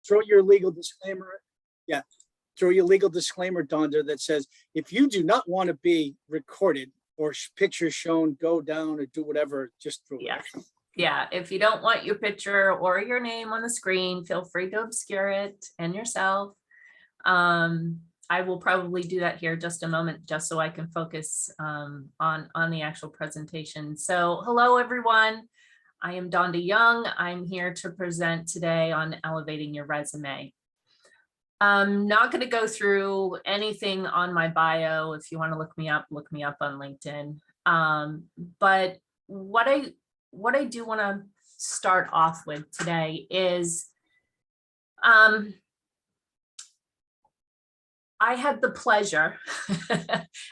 throw your legal disclaimer. Yeah, throw your legal disclaimer, Donda, that says if you do not want to be recorded or pictures shown, go down or do whatever, just throw it. Yeah, if you don't want your picture or your name on the screen, feel free to obscure it and yourself. I will probably do that here just a moment, just so I can focus on the actual presentation. So hello, everyone. I am Donda Young. I'm here to present today on elevating your resume. I'm not going to go through anything on my bio. If you want to look me up on LinkedIn. But what I do want to start off with today is I had the pleasure,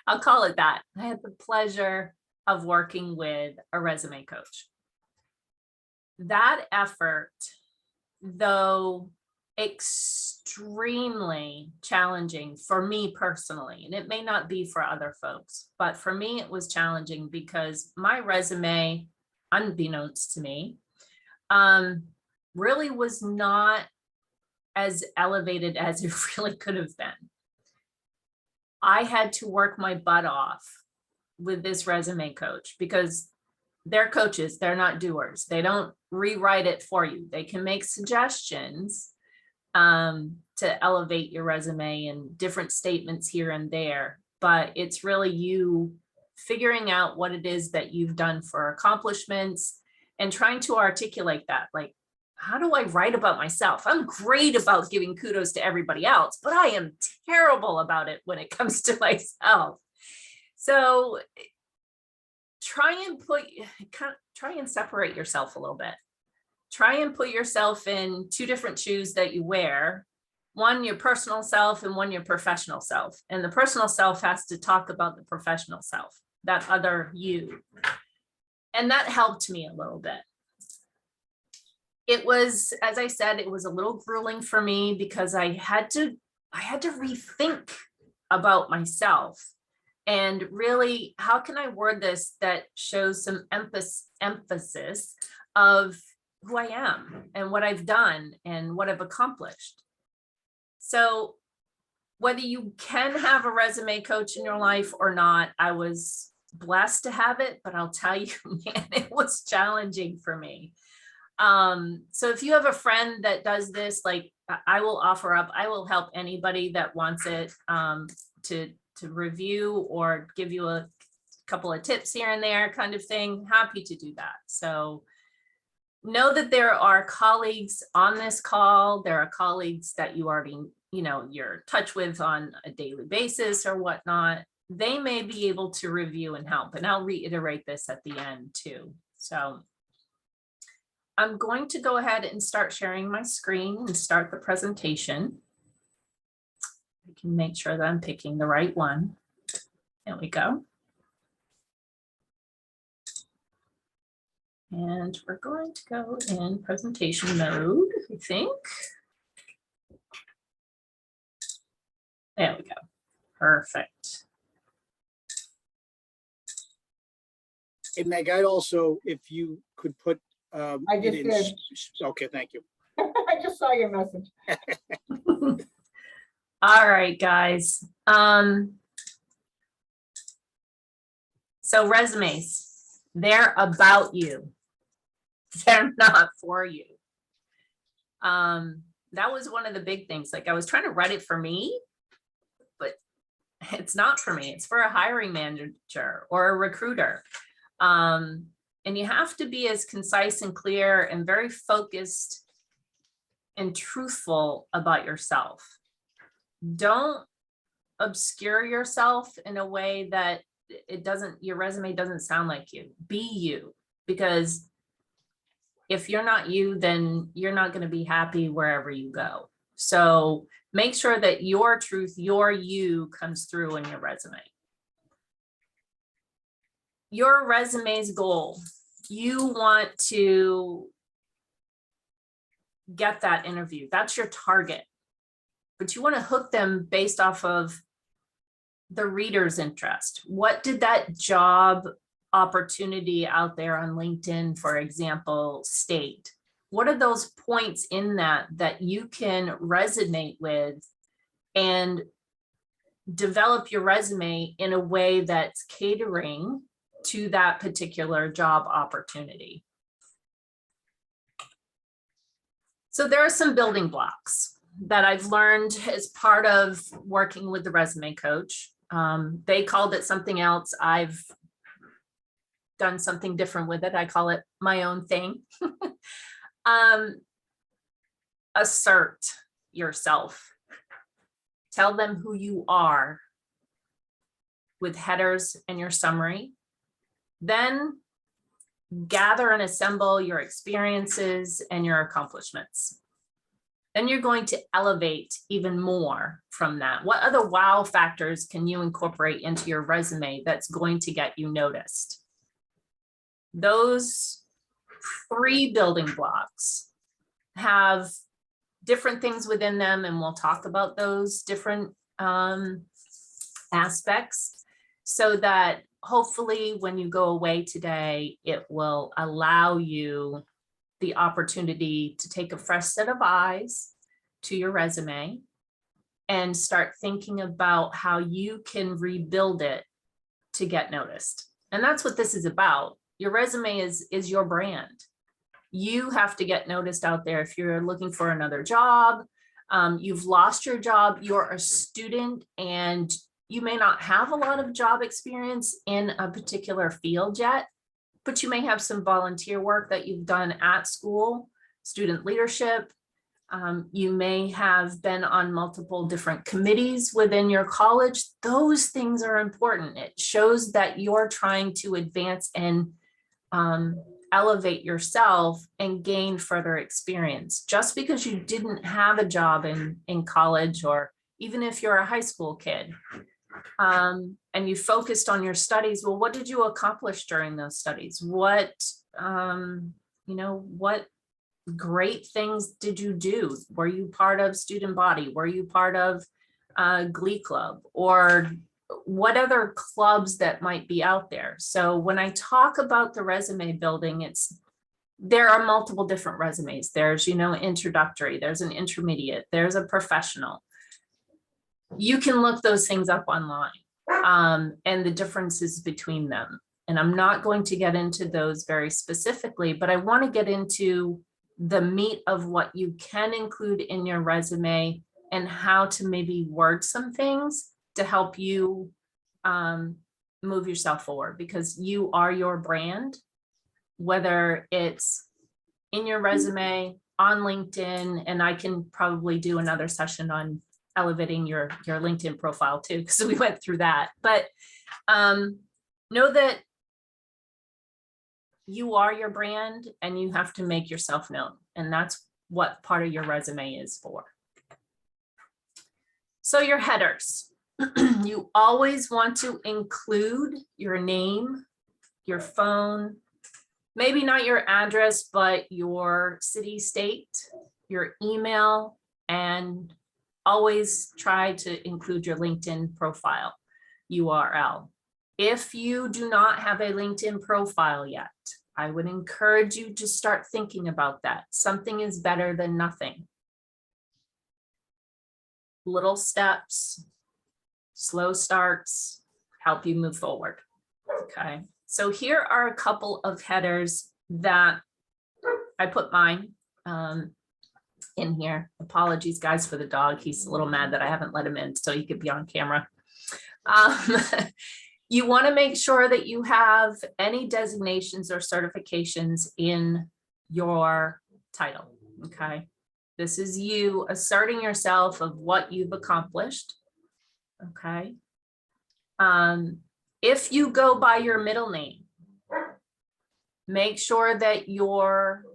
I'll call it that. I had the pleasure of working with a resume coach. That effort, though extremely challenging for me personally, and it may not be for other folks, but for me, it was challenging because my resume, unbeknownst to me, really was not as elevated as it really could have been. I had to work my butt off with this resume coach because they're coaches, they're not doers. They don't rewrite it for you. They can make suggestions to elevate your resume and different statements here and there, but it's really you figuring out what it is that you've done for accomplishments and trying to articulate that. Like, how do I write about myself? I'm great about giving kudos to everybody else, but I am terrible about it when it comes to myself. So try and separate yourself a little bit. Try and put yourself in two different shoes that you wear. One, your personal self, and one, your professional self. And the personal self has to talk about the professional self, that other you. And that helped me a little bit. It was, as I said, it was a little grueling for me because I had to rethink about myself and really, how can I word this that shows some emphasis of who I am and what I've done and what I've accomplished. So whether you can have a resume coach in your life or not, I was blessed to have it, but I'll tell you, man, it was challenging for me. So if you have a friend that does this, like I will offer up, I will help anybody that wants it to review or give you a couple of tips here and there kind of thing. Happy to do that. So know that there are colleagues on this call. There are colleagues that you already, you're in touch with on a daily basis or whatnot. They may be able to review and help. And I'll reiterate this at the end too. So I'm going to go ahead and start sharing my screen and start the presentation. I can make sure that I'm picking the right one. There we go. And we're going to go in presentation mode, I think. There we go. Perfect. Hey, Meg, I'd also, if you could put I just did. Okay, thank you. I just saw your message. All right, guys. So resumes, they're about you. They're not for you. That was one of the big things. Like I was trying to write it for me, but it's not for me. It's for a hiring manager or a recruiter. And you have to be as concise and clear and very focused and truthful about yourself. Don't obscure yourself in a way that your resume doesn't sound like you. Be you, because if you're not you, then you're not going to be happy wherever you go. So make sure that your truth, your you comes through in your resume. Your resume's goal. You want to get that interview. That's your target. But you want to hook them based off of the reader's interest. What did that job opportunity out there on LinkedIn, for example, state? what are those points in that that you can resonate with and develop your resume in a way that's catering to that particular job opportunity. So there are some building blocks that I've learned as part of working with the resume coach. They called it something else. I've done something different with it. I call it my own thing. Assert yourself. Tell them who you are with headers and your summary. Then gather and assemble your experiences and your accomplishments. Then you're going to elevate even more from that. What other wow factors can you incorporate into your resume that's going to get you noticed? Those 3 building blocks have different things within them, and we'll talk about those different aspects so that hopefully when you go away today, it will allow you the opportunity to take a fresh set of eyes to your resume and start thinking about how you can rebuild it to get noticed. And that's what this is about. Your resume is your brand. You have to get noticed out there. If you're looking for another job, you've lost your job, you're a student, and you may not have a lot of job experience in a particular field yet, but you may have some volunteer work that you've done at school, student leadership. You may have been on multiple different committees within your college. Those things are important. It shows that you're trying to advance and elevate yourself and gain further experience. Just because you didn't have a job in college, or even if you're a high school kid, and you focused on your studies, well, what did you accomplish during those studies? What, what great things did you do? Were you part of student body? Were you part of Glee Club, or what other clubs that might be out there? So when I talk about the resume building, there are multiple different resumes. There's, introductory, there's an intermediate, there's a professional. You can look those things up online and the differences between them. And I'm not going to get into those very specifically, but I want to get into the meat of what you can include in your resume and how to maybe word some things to help you move yourself forward, because you are your brand, whether it's in your resume, on LinkedIn, and I can probably do another session on elevating your LinkedIn profile too, because we went through that. But know that you are your brand and you have to make yourself known. And that's what part of your resume is for. So your headers, you always want to include your name, your phone, maybe not your address, but your city, state, your email, and always try to include your LinkedIn profile URL. If you do not have a LinkedIn profile yet, I would encourage you to start thinking about that. Something is better than nothing. Little steps, slow starts, help you move forward. Okay, so here are a couple of headers that I put mine in here. Apologies, guys, for the dog. He's a little mad that I haven't let him in so he could be on camera. You want to make sure that you have any designations or certifications in your title. Okay, this is you asserting yourself of what you've accomplished. Okay, if you go by your middle name, make sure that your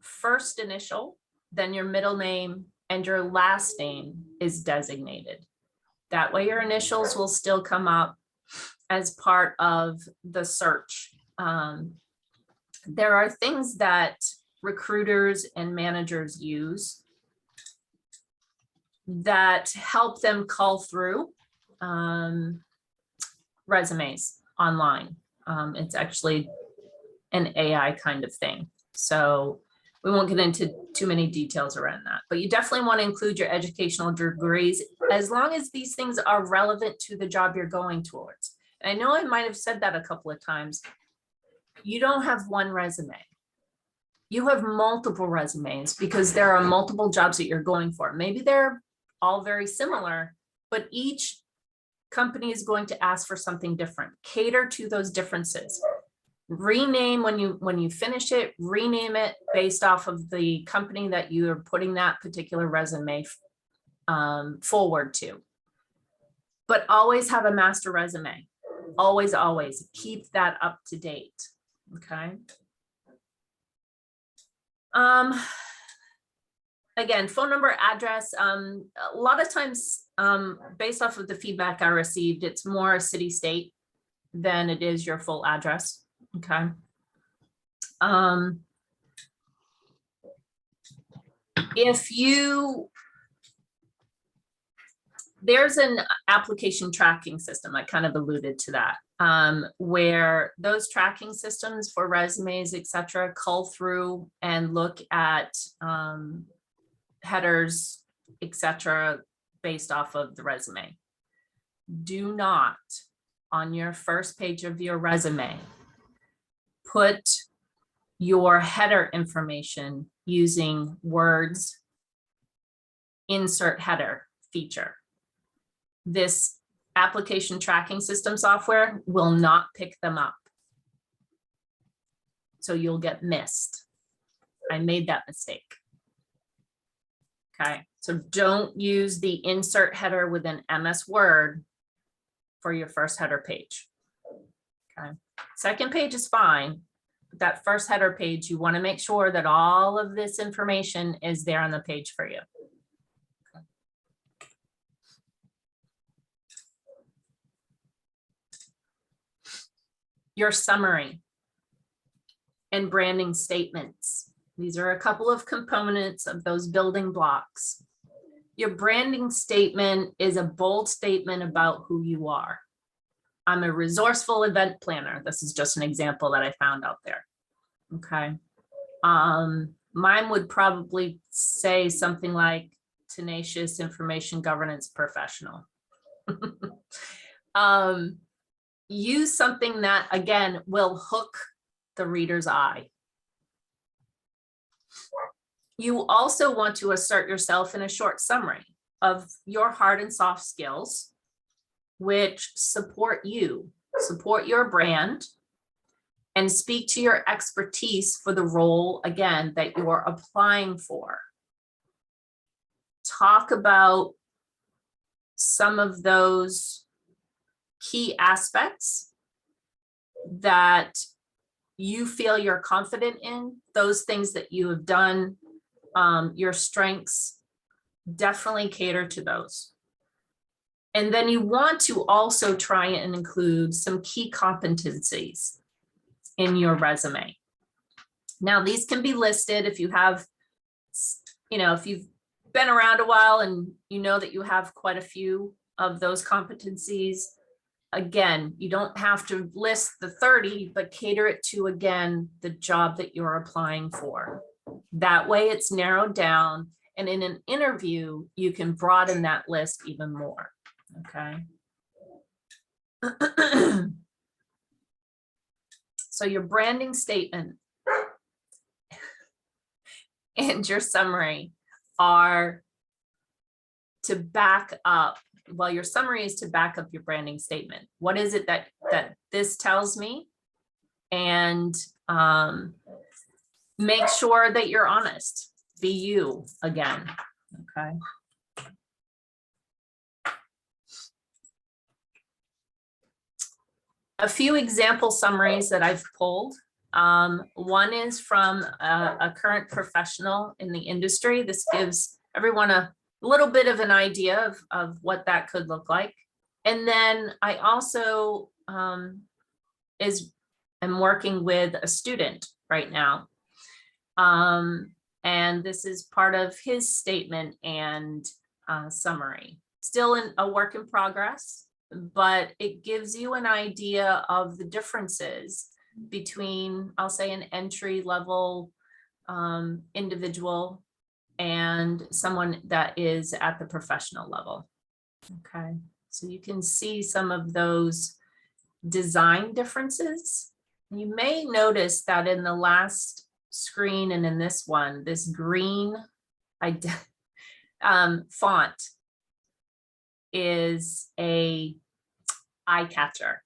first initial, then your middle name, and your last name is designated. That way your initials will still come up as part of the search. There are things that recruiters and managers use that help them cull through resumes online. It's actually an AI kind of thing. So We won't get into too many details around that, but you definitely want to include your educational degrees as long as these things are relevant to the job you're going towards. And I know I might have said that a couple of times. You don't have one resume. You have multiple resumes because there are multiple jobs that you're going for. Maybe they're all very similar, but each company is going to ask for something different. Cater to those differences. Rename when you finish it, rename it based off of the company that you are putting that particular resume forward to. But always have a master resume. Always, always keep that up to date. Okay. Again, phone number, address. A lot of times, based off of the feedback I received, it's more city, state than it is your full address. Okay. There's an application tracking system, I kind of alluded to that, where those tracking systems for resumes, et cetera, cull through and look at headers, et cetera, based off of the resume. Do not, on your first page of your resume, put your header information using Word's insert header feature. This application tracking system software will not pick them up. So you'll get missed. I made that mistake. Okay, so don't use the insert header within MS Word for your first header page. Okay, second page is fine, but that first header page, you want to make sure that all of this information is there on the page for you. Okay. Your summary and branding statements. These are a couple of components of those building blocks. Your branding statement is a bold statement about who you are. I'm a resourceful event planner. This is just an example that I found out there. Okay. Mine would probably say something like tenacious information governance professional. Use something that, again, will hook the reader's eye. You also want to assert yourself in a short summary of your hard and soft skills, which support you, support your brand, and speak to your expertise for the role, again, that you are applying for. Talk about some of those key aspects that you feel you're confident in, those things that you have done, your strengths, definitely cater to those. And then you want to also try and include some key competencies in your resume. Now, these can be listed if you have, if you've been around a while and you know that you have quite a few of those competencies. Again, you don't have to list the 30, but cater it to, again, the job that you're applying for. That way it's narrowed down, and in an interview, you can broaden that list even more, okay? So your branding statement and your summary are to back up. Well, your summary is to back up your branding statement. What is it that this tells me? And make sure that you're honest. Be you again, okay? A few example summaries that I've pulled. One is from a current professional in the industry. This gives everyone a little bit of an idea of what that could look like. And then I also am working with a student right now. And this is part of his statement and summary. Still in a work in progress, but it gives you an idea of the differences between, I'll say, an entry level individual and someone that is at the professional level. Okay, so you can see some of those design differences. You may notice that in the last screen and in this one, this green font is a eye catcher.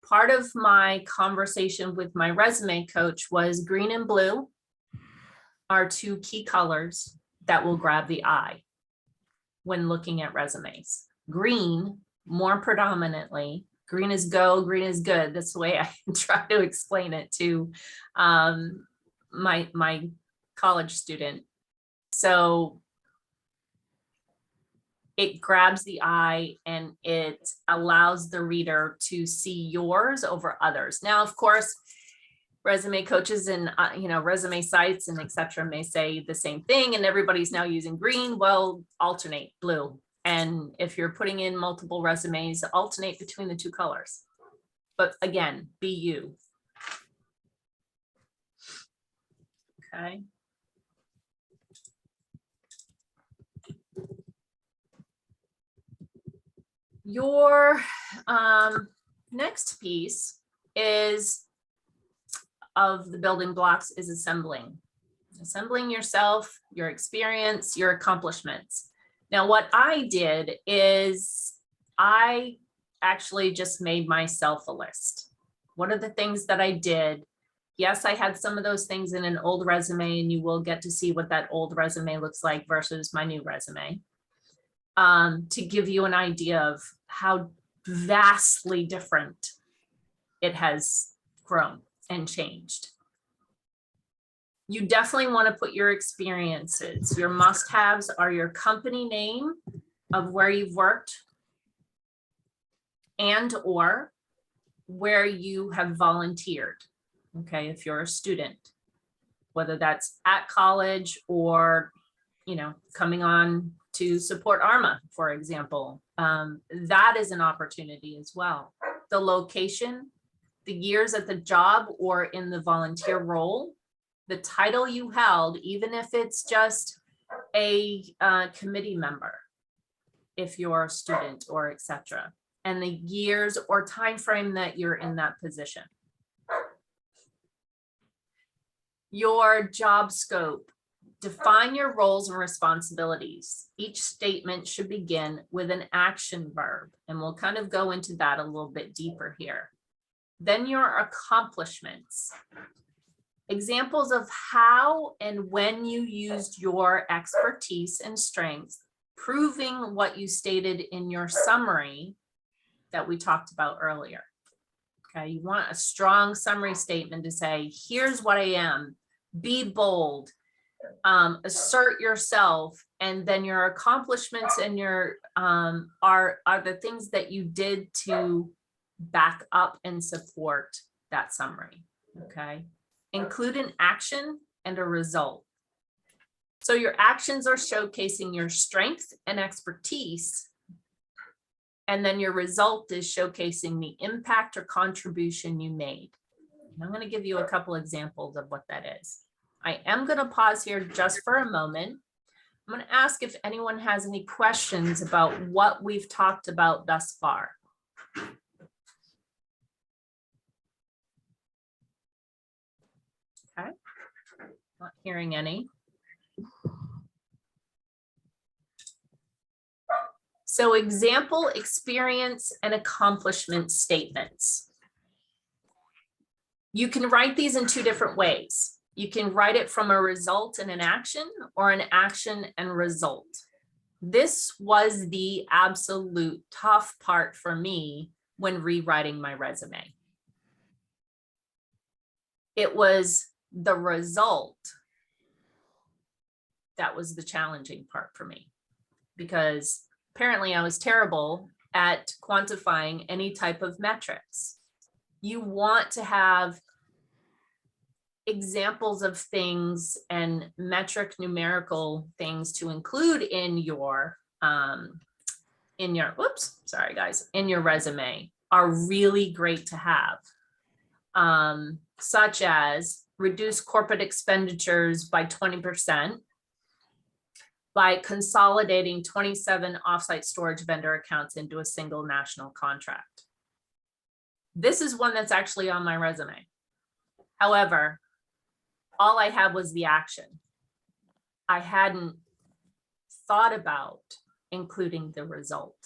Part of my conversation with my resume coach was green and blue are two key colors that will grab the eye when looking at resumes. Green, more predominantly, green is go, green is good. That's the way I try to explain it to my college student. So it grabs the eye and it allows the reader to see yours over others. Now, of course, resume coaches and resume sites and etc. may say the same thing, and everybody's now using green. Well, alternate blue. And if you're putting in multiple resumes, alternate between the two colors. But again, be you. Okay. Your next piece is of the building blocks is assembling yourself, your experience, your accomplishments. Now, what I did is I actually just made myself a list. What are the things that I did? Yes, I had some of those things in an old resume, and you will get to see what that old resume looks like versus my new resume. To give you an idea of how vastly different it has grown and changed. You definitely want to put your experiences. Your must-haves are your company name of where you've worked and or where you have volunteered. Okay, if you're a student, whether that's at college or, coming on to support ARMA, for example, that is an opportunity as well. The location, the years at the job or in the volunteer role, the title you held, even if it's just a committee member, if you're a student or etc., and the years or time frame that you're in that position. Your job scope. Define your roles and responsibilities. Each statement should begin with an action verb, and we'll kind of go into that a little bit deeper here. Then your accomplishments. Examples of how and when you used your expertise and strengths, proving what you stated in your summary that we talked about earlier. Okay, you want a strong summary statement to say, here's what I am, be bold, assert yourself, and then your accomplishments and your are the things that you did to back up and support that summary. Okay, include an action and a result. So your actions are showcasing your strength and expertise, and then your result is showcasing the impact or contribution you made. And I'm going to give you a couple examples of what that is. I am going to pause here just for a moment. I'm going to ask if anyone has any questions about what we've talked about thus far. Okay, not hearing any. So example, experience, and accomplishment statements. You can write these in two different ways. You can write it from a result and an action, or an action and result. This was the absolute tough part for me when rewriting my resume. It was the result that was the challenging part for me, because apparently I was terrible at quantifying any type of metrics. You want to have examples of things and metric numerical things to include in your in your resume are really great to have, such as reduce corporate expenditures by 20% by consolidating 27 offsite storage vendor accounts into a single national contract. This is one that's actually on my resume. However, all I had was the action. I hadn't thought about including the result.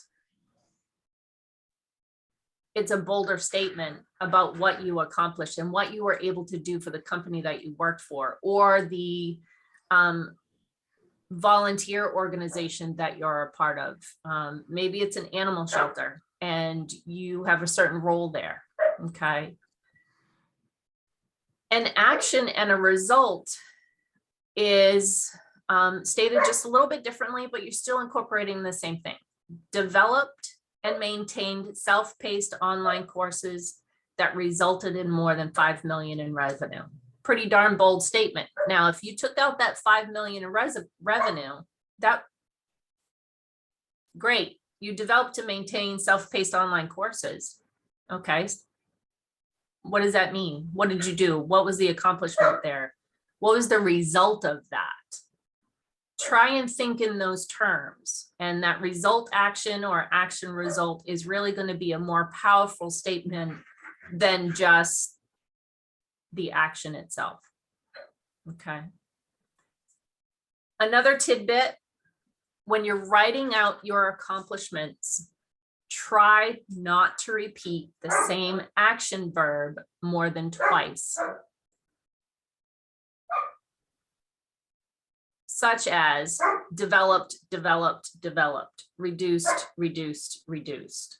It's a bolder statement about what you accomplished and what you were able to do for the company that you worked for, or the volunteer organization that you're a part of. Maybe it's an animal shelter and you have a certain role there, okay? An action and a result is stated just a little bit differently, but you're still incorporating the same thing. Developed and maintained self-paced online courses that resulted in more than 5 million in revenue. Pretty darn bold statement. Now, if you took out that 5 million in revenue, that great. You developed to maintain self-paced online courses. Okay. What does that mean? What did you do? What was the accomplishment there? What was the result of that? Try and think in those terms. And that result action or action result is really going to be a more powerful statement than just the action itself. Okay. Another tidbit, when you're writing out your accomplishments, try not to repeat the same action verb more than twice. Such as developed, developed, developed, reduced, reduced, reduced.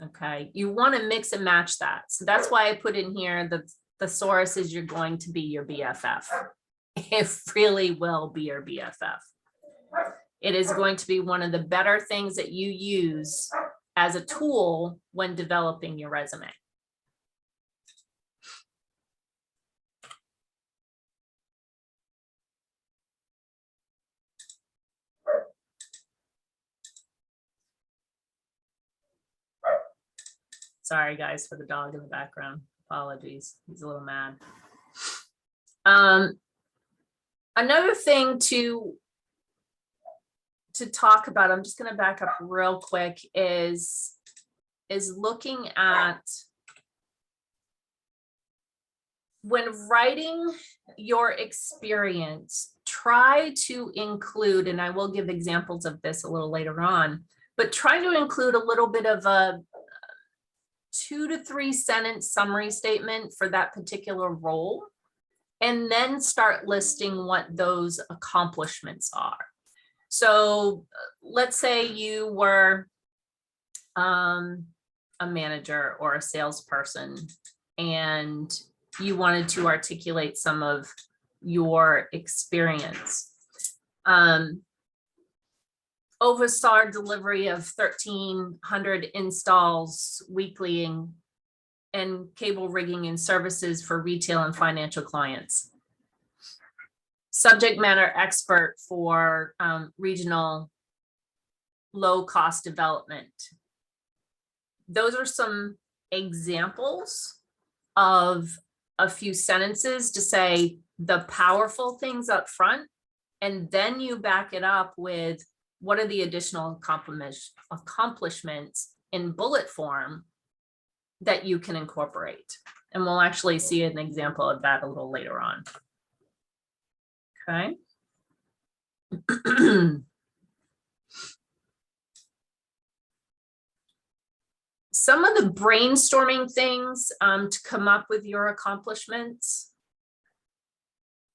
Okay, you want to mix and match that. So that's why I put in here the thesaurus is you're going to be your BFF. It really will be your BFF. It is going to be one of the better things that you use as a tool when developing your resume. Sorry guys for the dog in the background. Apologies, he's a little mad. Another thing to talk about, I'm just going to back up real quick, is looking at when writing your experience, try to include, and I will give examples of this a little later on, but try to include a little bit of a 2 to 3 sentence summary statement for that particular role, and then start listing what those accomplishments are. So let's say you were a manager or a salesperson and you wanted to articulate some of your experience. Oversaw delivery of 1,300 installs weekly and cable rigging and services for retail and financial clients. Subject matter expert for regional low-cost development. Those are some examples of a few sentences to say the powerful things up front, and then you back it up with what are the additional accomplishments in bullet form that you can incorporate. And we'll actually see an example of that a little later on. Okay. Some of the brainstorming things to come up with your accomplishments.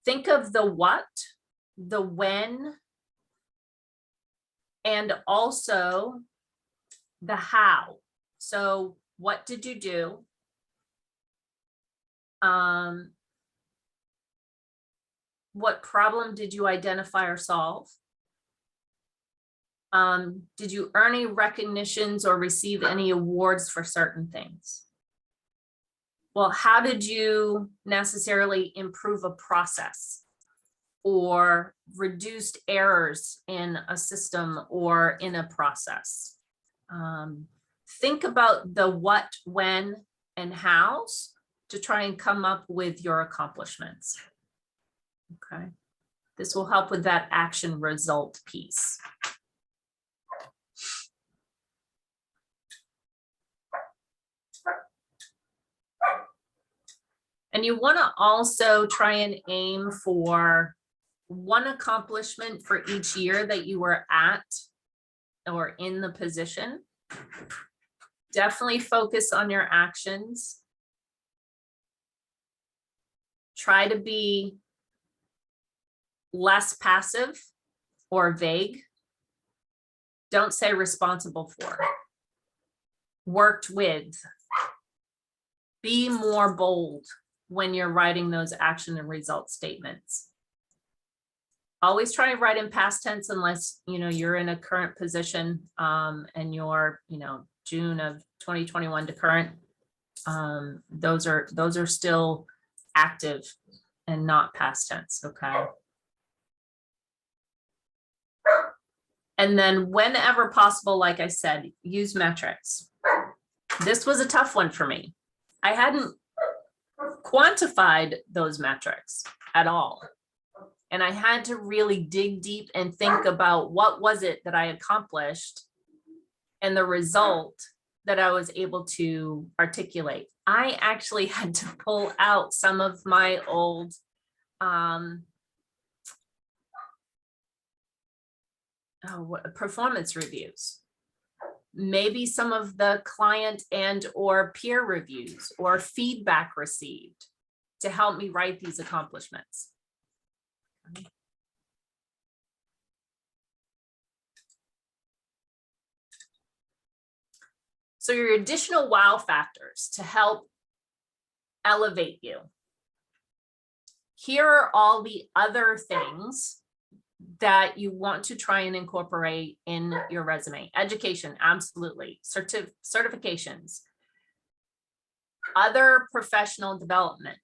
Think of the what, the when, and also the how. So what did you do? What problem did you identify or solve? Did you earn any recognitions or receive any awards for certain things? Well, how did you necessarily improve a process or reduced errors in a system or in a process? Think about the what, when, and hows to try and come up with your accomplishments. Okay. This will help with that action result piece. And you want to also try and aim for one accomplishment for each year that you were at or in the position. Definitely focus on your actions. Try to be less passive or vague. Don't say responsible for, worked with. Be more bold when you're writing those action and result statements. Always try and write in past tense unless you're in a current position and you're June of 2021 to current. Those are still active and not past tense. Okay. And then whenever possible, like I said, use metrics. This was a tough one for me. I hadn't quantified those metrics at all. And I had to really dig deep and think about what was it that I accomplished and the result that I was able to articulate. I actually had to pull out some of my old performance reviews, maybe some of the client and or peer reviews or feedback received to help me write these accomplishments. So your additional wow factors to help elevate you. Here are all the other things that you want to try and incorporate in your resume. Education, absolutely. Certifications. Other professional development.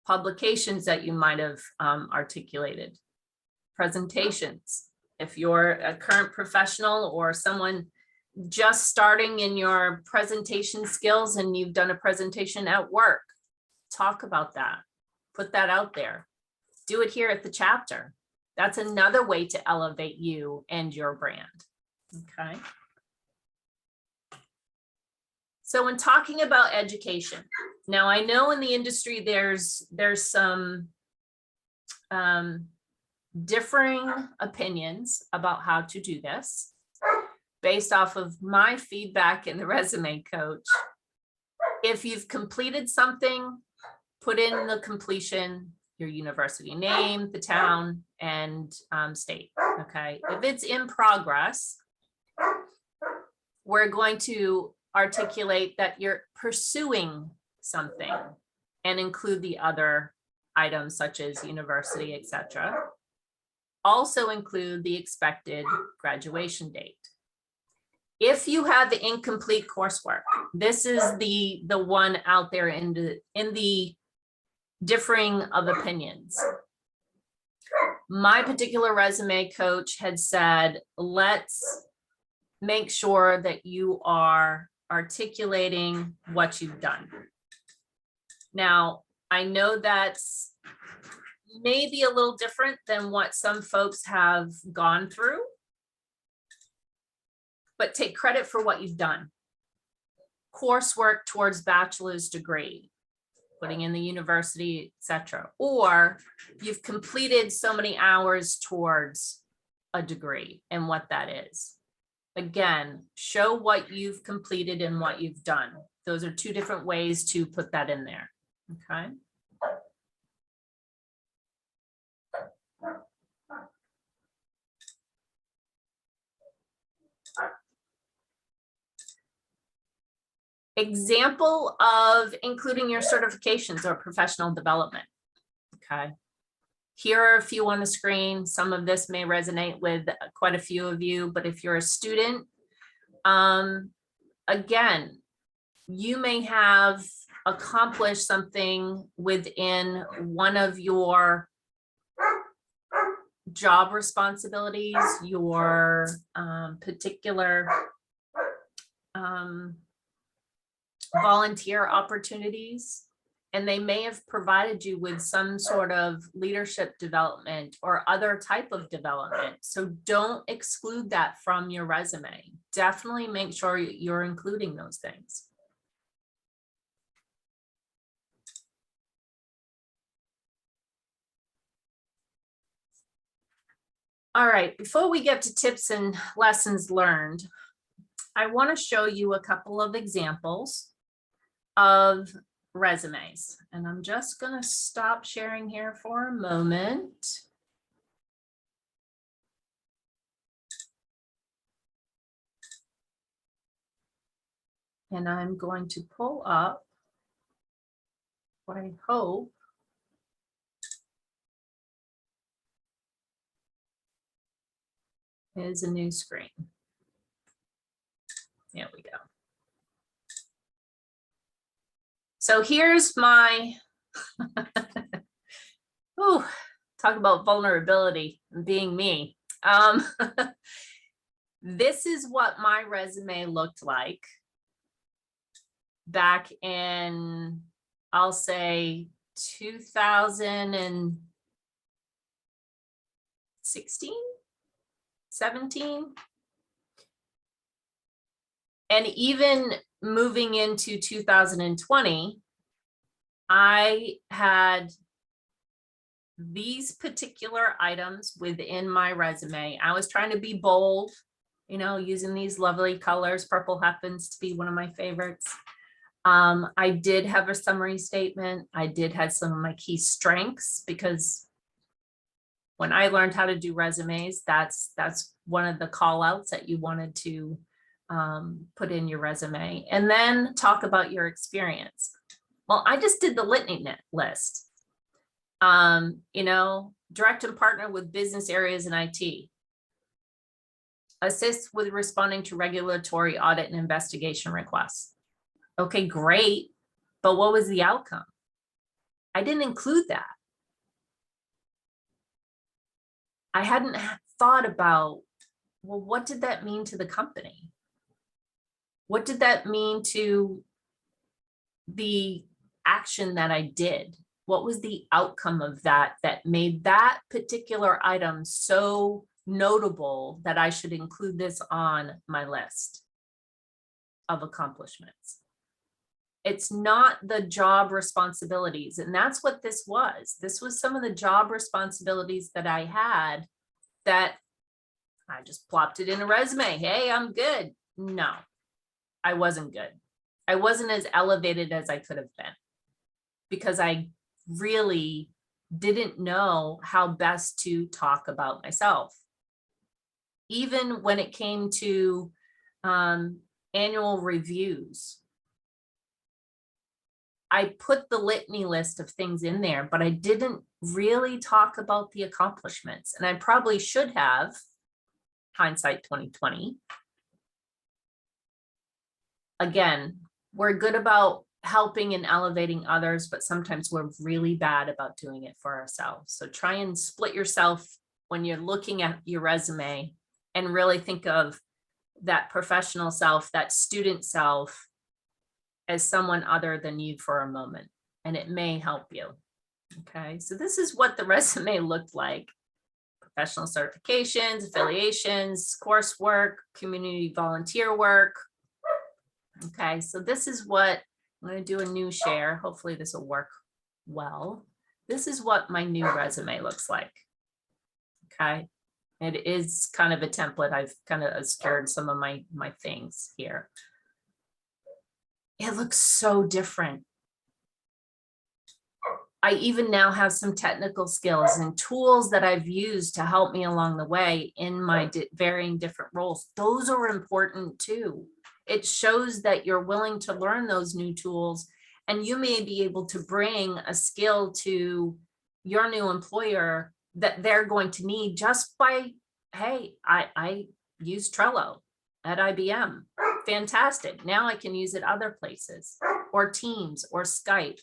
Publications that you might have articulated. Presentations. If you're a current professional or someone just starting in your presentation skills and you've done a presentation at work, talk about that. Put that out there. Do it here at the chapter. That's another way to elevate you and your brand. Okay. So when talking about education, now I know in the industry there's some differing opinions about how to do this. Based off of my feedback in the resume coach, if you've completed something, put in the completion, your university name, the town, and state, okay? If it's in progress, we're going to articulate that you're pursuing something and include the other items such as university, etc. Also include the expected graduation date. If you have incomplete coursework, this is the one out there in the differing of opinions. My particular resume coach had said, let's make sure that you are articulating what you've done. Now, I know that's maybe a little different than what some folks have gone through, but take credit for what you've done. Coursework towards bachelor's degree, putting in the university, etc. Or you've completed so many hours towards a degree and what that is. Again, show what you've completed and what you've done. Those are two different ways to put that in there, okay? Example of including your certifications or professional development, okay? Here are a few on the screen. Some of this may resonate with quite a few of you, but if you're a student, again, you may have accomplished something within one of your job responsibilities, your particular volunteer opportunities, and they may have provided you with some sort of leadership development or other type of development. So don't exclude that from your resume. Definitely make sure you're including those things. All right, before we get to tips and lessons learned, I want to show you a couple of examples of resumes. And I'm just going to stop sharing here for a moment. And I'm going to pull up what I hope is a new screen. There we go. So here's my, ooh, talk about vulnerability and being me. This is what my resume looked like back in, I'll say 2016, 17. And even moving into 2020, I had these particular items within my resume. I was trying to be bold, you know, using these lovely colors. Purple happens to be one of my favorites. I did have a summary statement. I did have some of my key strengths, because when I learned how to do resumes, that's one of the call outs that you wanted to put in your resume, and then talk about your experience. Well, I just did the litany list. You know, direct and partner with business areas in IT. Assist with responding to regulatory audit and investigation requests. Okay, great. But what was the outcome? I didn't include that. I hadn't thought about, well, what did that mean to the company? What did that mean to the action that I did? What was the outcome of that that made that particular item so notable that I should include this on my list of accomplishments? It's not the job responsibilities. And that's what this was. This was some of the job responsibilities that I had that I just plopped it in a resume. Hey, I'm good. No, I wasn't good. I wasn't as elevated as I could have been, because I really didn't know how best to talk about myself. Even when it came to annual reviews, I put the litany list of things in there, but I didn't really talk about the accomplishments. And I probably should have, hindsight 2020. Again, we're good about helping and elevating others, but sometimes we're really bad about doing it for ourselves. So try and split yourself when you're looking at your resume and really think of that professional self, that student self, as someone other than you for a moment, and it may help you. Okay, so this is what the resume looked like. Professional certifications, affiliations, coursework, community volunteer work. Okay, so this is what, I'm going to do a new share. Hopefully this will work well. This is what my new resume looks like. Okay, it is kind of a template. I've kind of obscured some of my things here. It looks so different. I even now have some technical skills and tools that I've used to help me along the way in my varying different roles. Those are important too. It shows that you're willing to learn those new tools, and you may be able to bring a skill to your new employer that they're going to need just by, hey, I use Trello at IBM. Fantastic. Now I can use it other places, or Teams or Skype.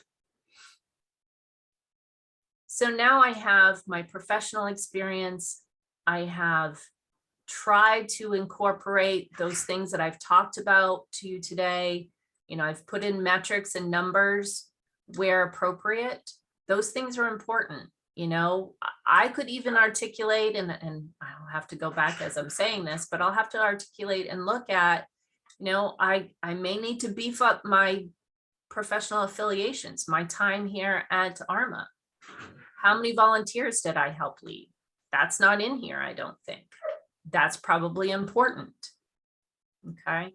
So now I have my professional experience. I have tried to incorporate those things that I've talked about to you today I've put in metrics and numbers where appropriate. Those things are important. I could even articulate, and I'll have to go back as I'm saying this, but I'll have to articulate and look at, I may need to beef up my professional affiliations, my time here at ARMA. How many volunteers did I help lead? That's not in here, I don't think. That's probably important. Okay.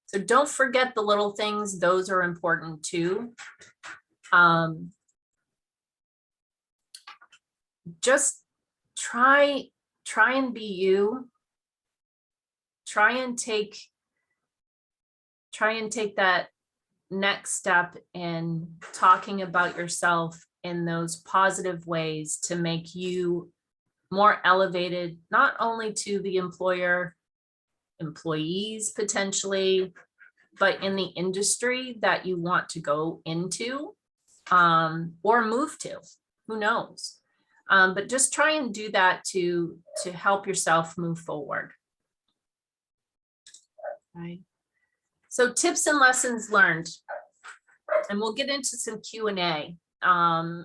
So don't forget the little things. Those are important too. Just try and be you. Try and take that next step in talking about yourself in those positive ways to make you more elevated, not only to the employees potentially, but in the industry that you want to go into or move to, who knows? But just try and do that to help yourself move forward. Right. So tips and lessons learned, and we'll get into some Q&A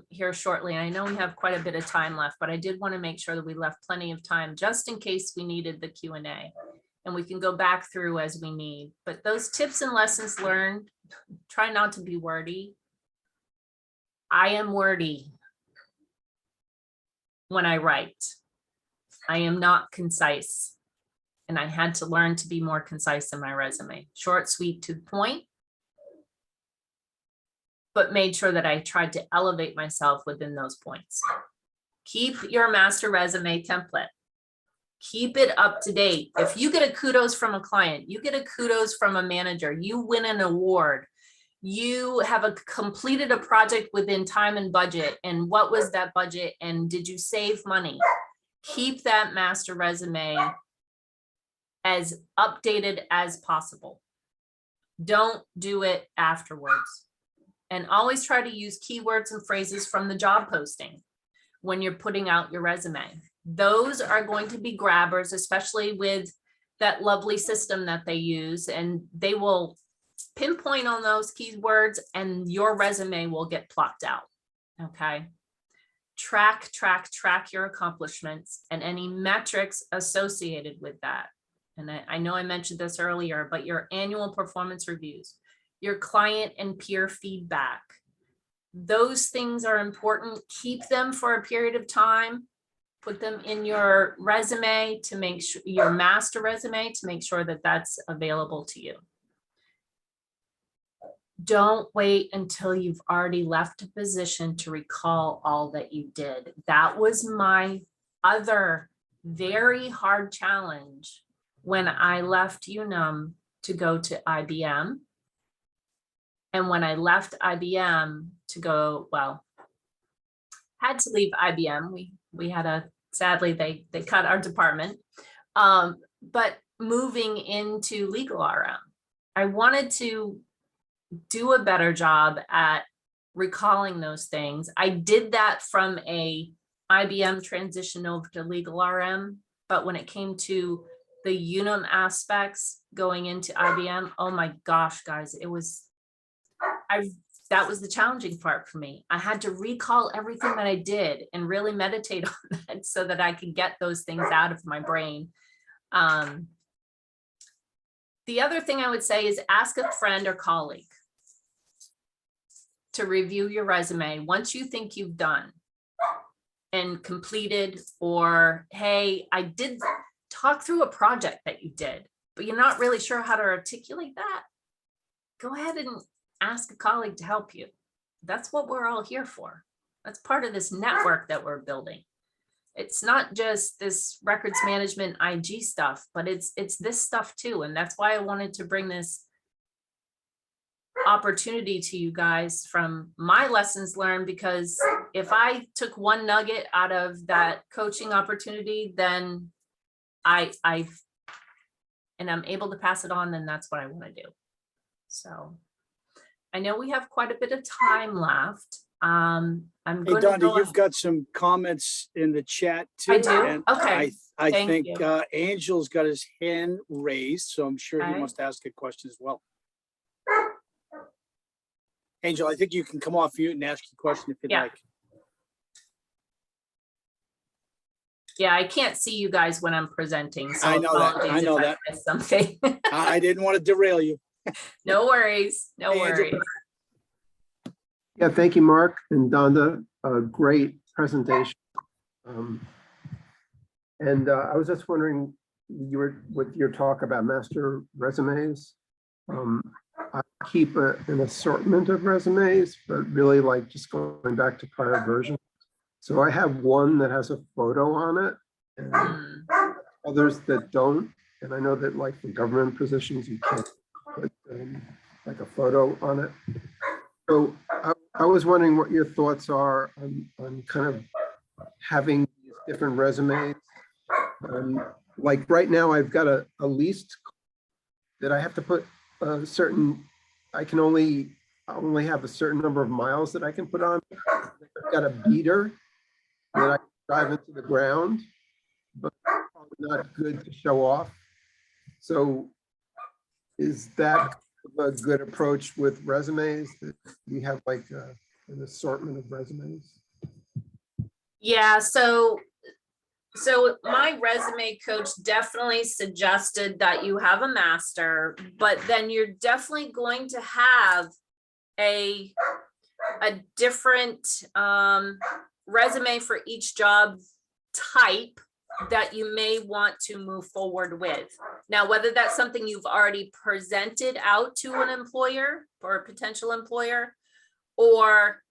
here shortly. I know we have quite a bit of time left, but I did want to make sure that we left plenty of time just in case we needed the Q&A, and we can go back through as we need. But those tips and lessons learned, try not to be wordy. I am wordy when I write. I am not concise. And I had to learn to be more concise in my resume. Short, sweet, to the point, but made sure that I tried to elevate myself within those points. Keep your master resume template. Keep it up to date. If you get a kudos from a client, you get a kudos from a manager, you win an award, you have completed a project within time and budget, and what was that budget, and did you save money? Keep that master resume as updated as possible. Don't do it afterwards. And always try to use keywords and phrases from the job posting when you're putting out your resume. Those are going to be grabbers, especially with that lovely system that they use, and they will pinpoint on those keywords and your resume will get plucked out. Okay. Track your accomplishments and any metrics associated with that. And I know I mentioned this earlier, but your annual performance reviews, your client and peer feedback, those things are important. Keep them for a period of time. Put them in your resume to make sure, your master resume, to make sure that that's available to you. Don't wait until you've already left a position to recall all that you did. That was my other very hard challenge when I left Unum to go to IBM. And when I left IBM to go, well, had to leave IBM. We had sadly, they cut our department. But moving into legal RM, I wanted to do a better job at recalling those things. I did that from a IBM transition over to legal RM, but when it came to the Unum aspects going into IBM, oh my gosh, guys, that was the challenging part for me. I had to recall everything that I did and really meditate on that so that I could get those things out of my brain. The other thing I would say is ask a friend or colleague to review your resume once you think you've done and completed, or hey, I did talk through a project that you did, but you're not really sure how to articulate that. Go ahead and ask a colleague to help you. That's what we're all here for. That's part of this network that we're building. It's not just this records management IG stuff, but it's this stuff too. And that's why I wanted to bring this opportunity to you guys from my lessons learned, because if I took one nugget out of that coaching opportunity, then I'm able to pass it on, then that's what I want to do. So I know we have quite a bit of time left. I'm Hey, going to Donna, go. you've got some comments in the chat too. I do? And Okay. I Thank think you. Angel's got his hand raised, so I'm sure he Okay. wants to ask a question as well. Angel, I think you can come off mute and ask your question if you'd Yeah. like. Yeah, I can't see you guys when I'm presenting, so I know that. I apologies know if that. I missed something. I didn't want to derail you. No worries, no Hey, Angel. worries. Yeah, thank you, Mark and Donda. Great presentation. I was just wondering, with your talk about master resumes. I keep an assortment of resumes, but really like just going back to prior versions. So I have one that has a photo on it, and Mm. others that don't. And I know that like for government positions, you can't put like a photo on it. So I was wondering what your thoughts are on kind of having these different resumes. Like right now, I've got a least that I have to put a certain, I only have a certain number of miles that I can put on. I've got a beater that I can drive into the ground, but probably not good to show off. So is that a good approach with resumes, that you have like an assortment of resumes? Yeah, so my resume coach definitely suggested that you have a master, but then you're definitely going to have a different resume for each job type that you may want to move forward with. Now, whether that's something you've already presented out to an employer or a potential employer, or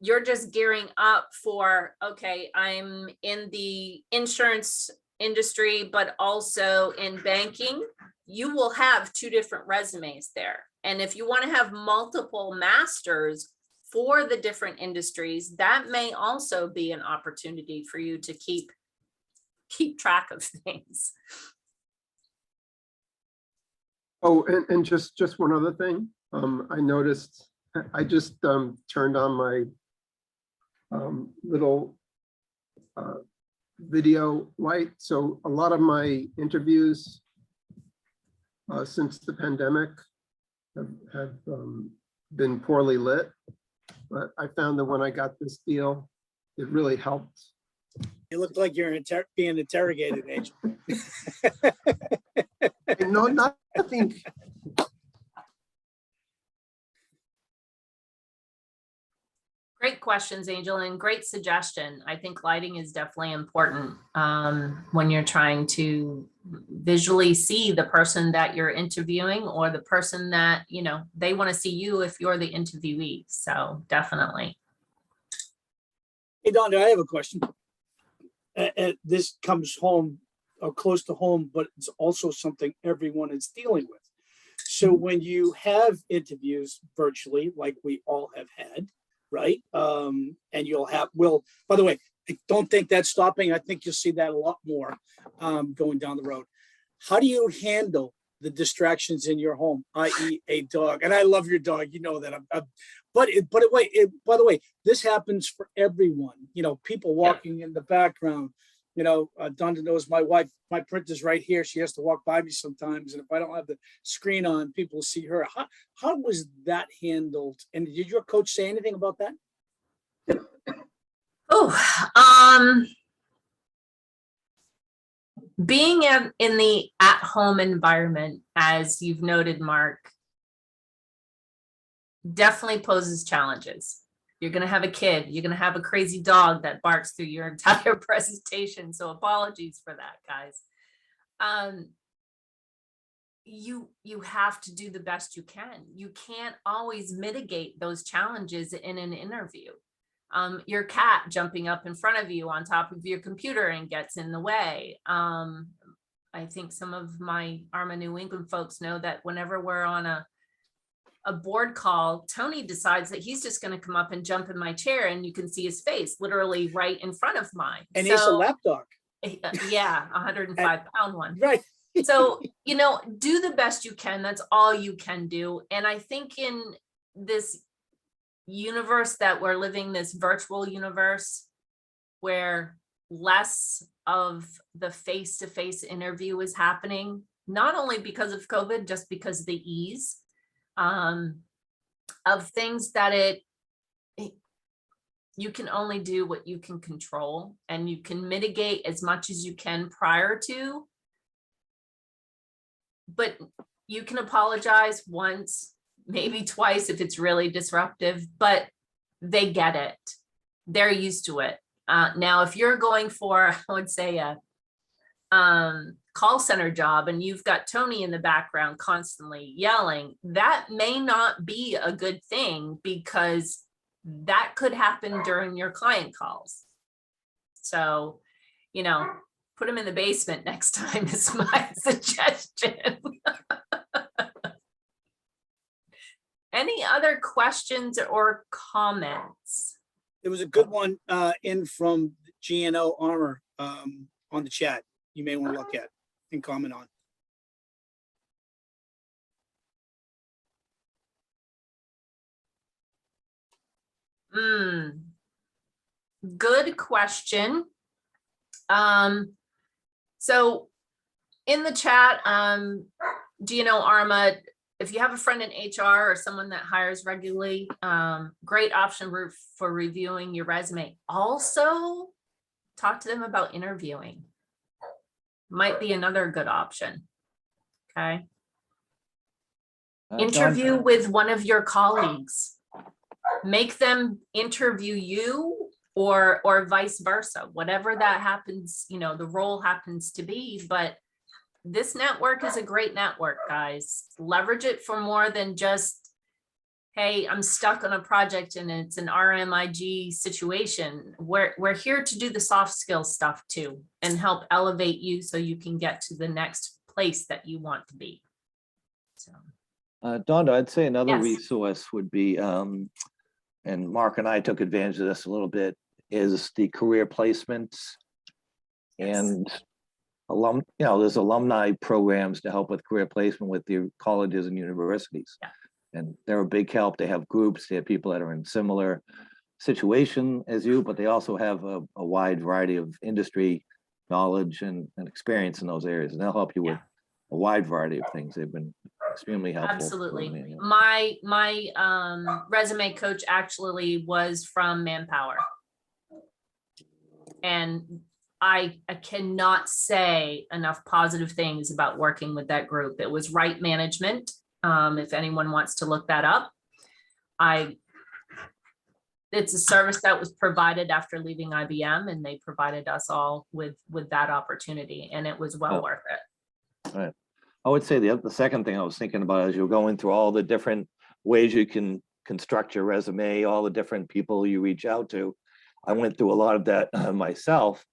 you're just gearing up for, okay, I'm in the insurance industry, but also in banking, you will have two different resumes there. And if you want to have multiple masters for the different industries, that may also be an opportunity for you to keep track of things. Oh, and just one other thing. I noticed, I just turned on my little video light. So a lot of my interviews since the pandemic have been poorly lit, but I found that when I got this deal, it really helped. You look like you're being interrogated, Angel. No, nothing. Great questions, Angel, and great suggestion. I think lighting is definitely important when you're trying to visually see the person that you're interviewing, or the person that, you know, they want to see you if you're the interviewee. So definitely. Hey, Don, I have a question. This comes home or close to home, but it's also something everyone is dealing with. So when you have interviews virtually, like we all have had, right? And by the way, I don't think that's stopping. I think you'll see that a lot more going down the road. How do you handle the distractions in your home, i.e. a dog? And I love your dog, you know that. By the way, this happens for everyone. You know, people walking in the background. You know, Donda knows my wife, my printer's right here. She has to walk by me sometimes. And if I don't have the screen on, people see her. How was that handled? And did your coach say anything about that? Being in the at-home environment, as you've noted, Mark, definitely poses challenges. You're going to have a kid, you're going to have a crazy dog that barks through your entire presentation. So apologies for that, guys. You have to do the best you can. You can't always mitigate those challenges in an interview. Your cat jumping up in front of you on top of your computer and gets in the way. I think some of my ARMA New England folks know that whenever we're on a board call, Tony decides that he's just going to come up and jump in my chair, and you can see his face literally right in front of mine. And he's a lap dog. Yeah, 105-pound one. Right. So, you know, do the best you can. That's all you can do. And I think in this universe that we're living, this virtual universe, where less of the face-to-face interview is happening, not only because of COVID, just because of the ease. of things that you can only do what you can control, and you can mitigate as much as you can prior to, but you can apologize once, maybe twice if it's really disruptive, but they get it. They're used to it. Now, if you're going for, I would say, a call center job and you've got Tony in the background constantly yelling, that may not be a good thing, because that could happen during your client calls. So, you know, put them in the basement next time is my suggestion. Any other questions or comments? There was a good one in from GNO ARMA on the chat. You may want to look at and comment on. Good question. So in the chat, do you know ARMA? If you have a friend in HR or someone that hires regularly, great option for reviewing your resume. Also, talk to them about interviewing. Might be another good option. Okay. Interview with one of your colleagues. Make them interview you, or vice versa, whatever that happens, you know, the role happens to be. But this network is a great network, guys. Leverage it for more than just, hey, I'm stuck on a project and it's an RMIG situation. We're here to do the soft skill stuff too, and help elevate you so you can get to the next place that you want to be. So, Donda, I'd say another Yes. resource would be, and Mark and I took advantage of this a little bit, is the career placements and there's alumni programs to help with career placement with the colleges and universities. Yeah. And they're a big help. They have groups, they have people that are in similar situation as you, but they also have a wide variety of industry knowledge and experience in those areas. And they'll help you with a wide variety of things. They've been extremely helpful. absolutely. for me, yeah. My resume coach actually was from Manpower. And I cannot say enough positive things about working with that group. It was Right Management. If anyone wants to look that up, it's a service that was provided after leaving IBM, and they provided us all with that opportunity, and it was well worth it. Right. I would say the second thing I was thinking about as you're going through all the different ways you can construct your resume, all the different people you reach out to. I went through a lot of that myself.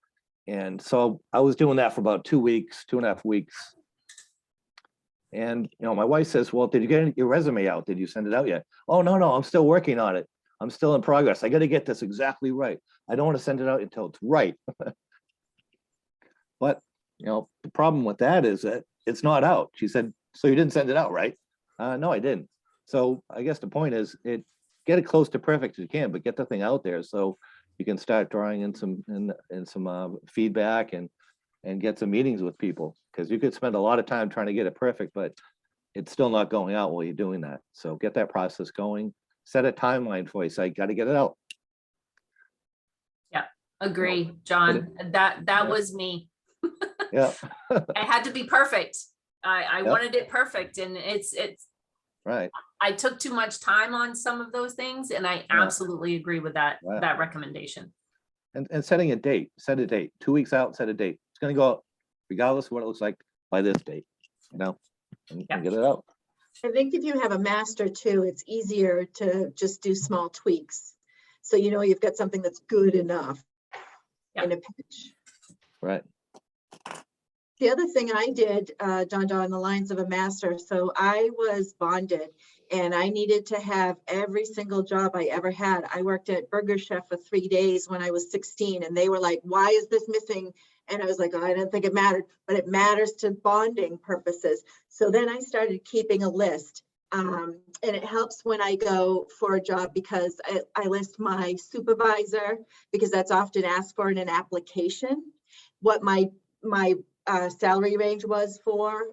And so I was doing that for about 2.5 weeks. And, you know, my wife says, well, did you get your resume out? Did you send it out yet? Oh, no, I'm still working on it. I'm still in progress. I got to get this exactly right. I don't want to send it out until it's right. But, you know, the problem with that is that it's not out. She said, so you didn't send it out, right? No, I didn't. So I guess the point is get it close to perfect as you can, but get the thing out there so you can start drawing in some feedback and get some meetings with people, because you could spend a lot of time trying to get it perfect, but it's still not going out while you're doing that. So get that process going, set a timeline for you. Say, got to get it out. Yeah, agree, John. That was me. Yeah. I had to be perfect. I Yep. wanted it perfect, and it's Right. I took too much time on some of those things, and I Yeah. absolutely agree with that Right. that recommendation. And setting a date, set a date, 2 weeks out, set a date. It's going to go out regardless of what it looks like by this date, you know, and get it out. I think if you have a master too, it's easier to just do small tweaks. So you know you've got something that's good enough in a pitch. Right. The other thing I did, Don, on the lines of a master, so I was bonded and I needed to have every single job I ever had. I worked at Burger Chef for 3 days when I was 16, and they were like, why is this missing? And I was like, oh, I didn't think it mattered, but it matters to bonding purposes. So then I started keeping a list. And it helps when I go for a job, because I list my supervisor, because that's often asked for in an application, what my salary range was for,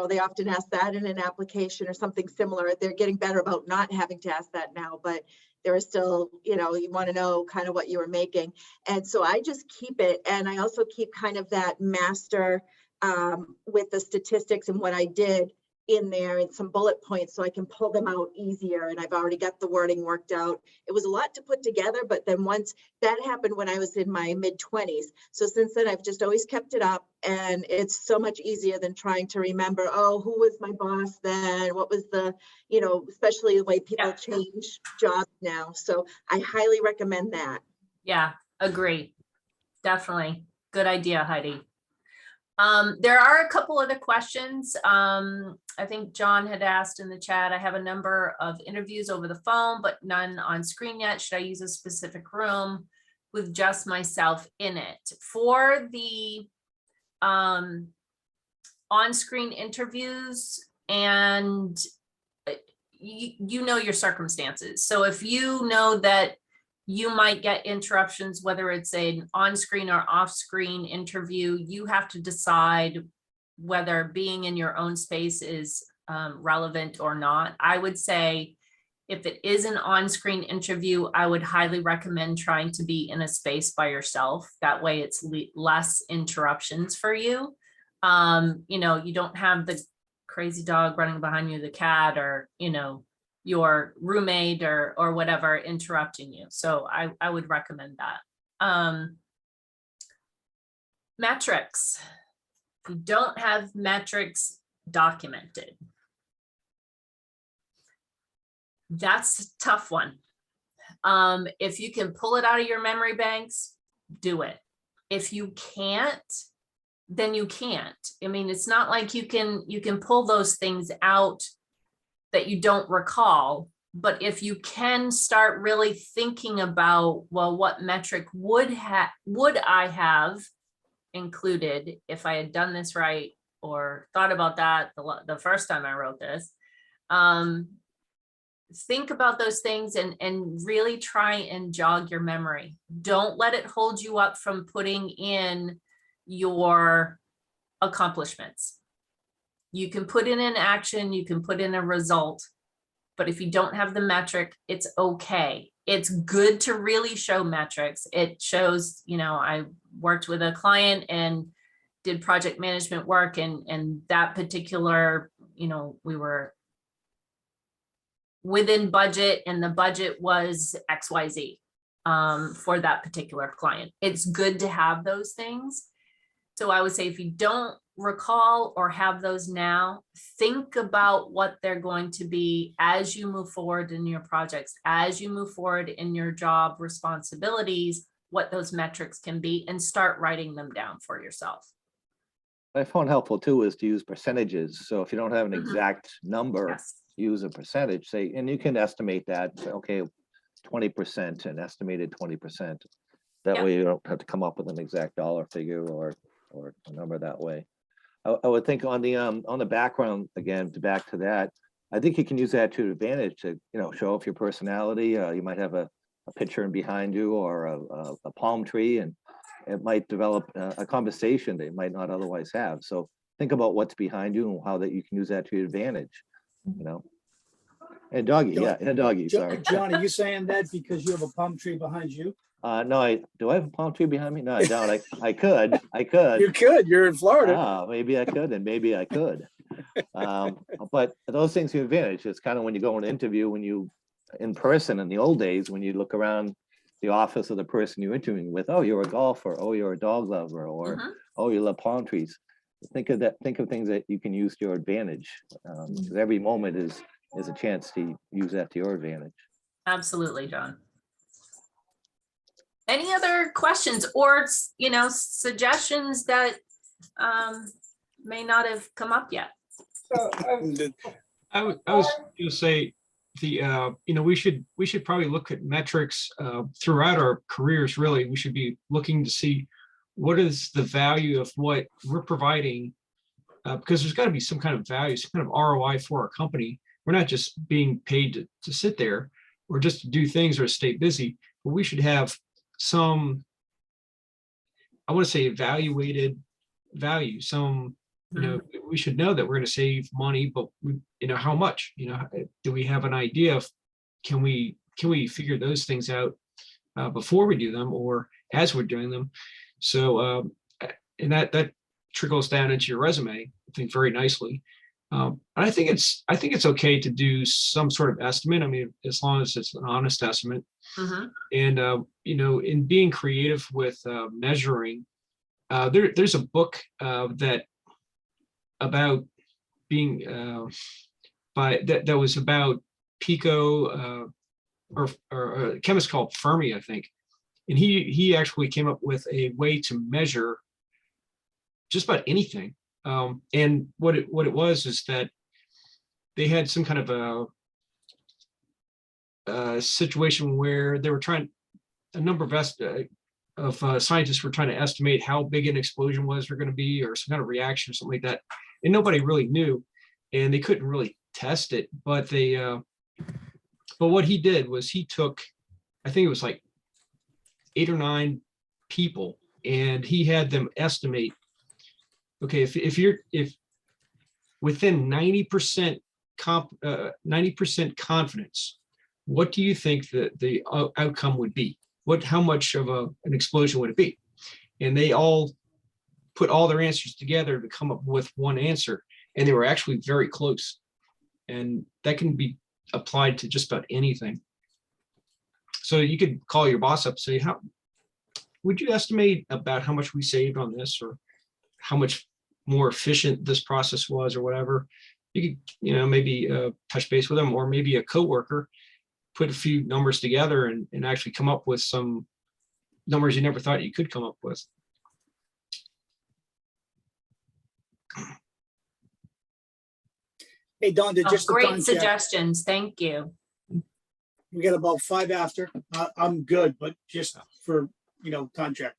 they often ask that in an application or something similar. They're getting better about not having to ask that now, but there is still, you want to know kind of what you were making. And so I just keep it. And I also keep kind of that master with the statistics and what I did in there and some bullet points so I can pull them out easier. And I've already got the wording worked out. It was a lot to put together, but then once that happened when I was in my mid-20s. So since then, I've just always kept it up, and it's so much easier than trying to remember, oh, who was my boss then? What was the, especially the way people change jobs now. So I highly recommend that. Yeah, agree. Definitely. Good idea, Heidi. There are a couple other questions. I think John had asked in the chat, I have a number of interviews over the phone, but none on screen yet. Should I use a specific room with just myself in it? For the on-screen interviews, and you know your circumstances. So if you know that you might get interruptions, whether it's an on-screen or off-screen interview, you have to decide whether being in your own space is relevant or not. I would say if it is an on-screen interview, I would highly recommend trying to be in a space by yourself. That way it's less interruptions for you. You don't have the crazy dog running behind you, the cat, or, your roommate or whatever interrupting you. So I would recommend that. Metrics. If you don't have metrics documented, that's a tough one. If you can pull it out of your memory banks, do it. If you can't, then you can't. I mean, it's not like you can pull those things out that you don't recall, but if you can start really thinking about, well, what metric would I have included if I had done this right, or thought about that the first time I wrote this. Think about those things and really try and jog your memory. Don't let it hold you up from putting in your accomplishments. You can put in an action, you can put in a result, but if you don't have the metric, it's okay. It's good to really show metrics. It shows, I worked with a client and did project management work, and that particular, we were within budget, and the budget was XYZ for that particular client. It's good to have those things. So I would say if you don't recall or have those now, think about what they're going to be as you move forward in your projects, as you move forward in your job responsibilities, what those metrics can be, and start writing them down for yourself. I found helpful too is to use percentages. So if you don't have an exact number, Yes. use a percentage, say, and you can estimate that, say, okay, 20%, an estimated 20%. That way you don't have to come up with an exact dollar figure or a number that way. I would think on the background, again, back to that, I think you can use that to your advantage to, show off your personality. You might have a picture behind you or a palm tree, and it might develop a conversation that you might not otherwise have. So think about what's behind you and how that you can use that to your advantage, And doggy, doggy, sorry. John, are you saying that because you have a palm tree behind you? No, do I have a palm tree behind me? No, I don't. I could. You could. You're in Florida. Maybe I could, and maybe I could. But those things are an advantage. It's kind of when you go on an interview, when you in person in the old days, when you look around the office of the person you're interviewing with, oh, you're a golfer, oh, you're a dog lover, or oh, you love palm trees. Think of things that you can use to your advantage. Because every moment is a chance to use that to your advantage. Absolutely, John. Any other questions or, suggestions that may not have come up yet? I was going to say we should probably look at metrics throughout our careers. Really, we should be looking to see what is the value of what we're providing, because there's got to be some kind of value, some kind of ROI for our company. We're not just being paid to sit there or just to do things or stay busy, but we should have some, I want to say, evaluated value, some You know, we should know that we're going to save money, but how much? Do we have an idea of can we figure those things out before we do them or as we're doing them? So and that trickles down into your resume, I think, very nicely. I think it's okay to do some sort of estimate. I mean, as long as it's an honest estimate. And in being creative with measuring, there's a book that about being that was about Pico or a chemist called Fermi, I think, and he actually came up with a way to measure just about anything. And what it was is that they had some kind of a situation where they were a number of scientists were trying to estimate how big an explosion was going to be, or some kind of reaction or something like that, and nobody really knew, and they couldn't really test it. But but what he did was he took, I think it was like 8 or 9 people, and he had them estimate, okay, if within 90% 90% confidence, what do you think that the outcome would be? How much of an explosion would it be? And they all put all their answers together to come up with one answer, and they were actually very close. And that can be applied to just about anything. So you could call your boss up and say, how would you estimate about how much we saved on this, or how much more efficient this process was, or whatever. You could, maybe touch base with them, or maybe a coworker, put a few numbers together and actually come up with some numbers you never thought you could come up with. Hey, Don, Oh, just a great time check. suggestions. Thank you. We got about 5 after. I'm good, but just for, time check.